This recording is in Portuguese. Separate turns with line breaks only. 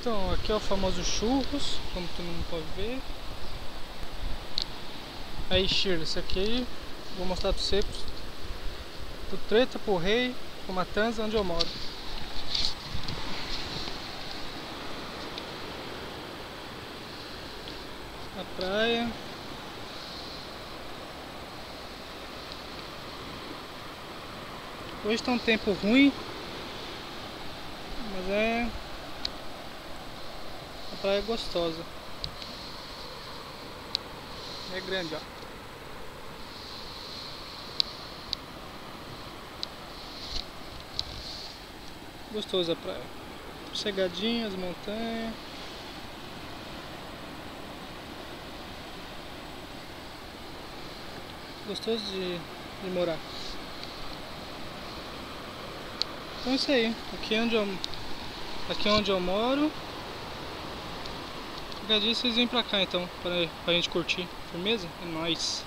Então, aqui é o famoso churros, como todo mundo pode ver. Aí, Shirley, isso aqui vou mostrar pra você, pro Treta, pro Rei, pro Matanza, onde eu moro. A praia. Hoje tá um tempo ruim, mas a praia é gostosa. É grande, ó. Gostoso a praia. Sossegadinha, as montanhas. Gostoso de morar. Então é isso aí. Aqui é onde eu moro. Qualquer dia vocês vêm pra cá então, pra gente curtir. Firmeza? É nóis.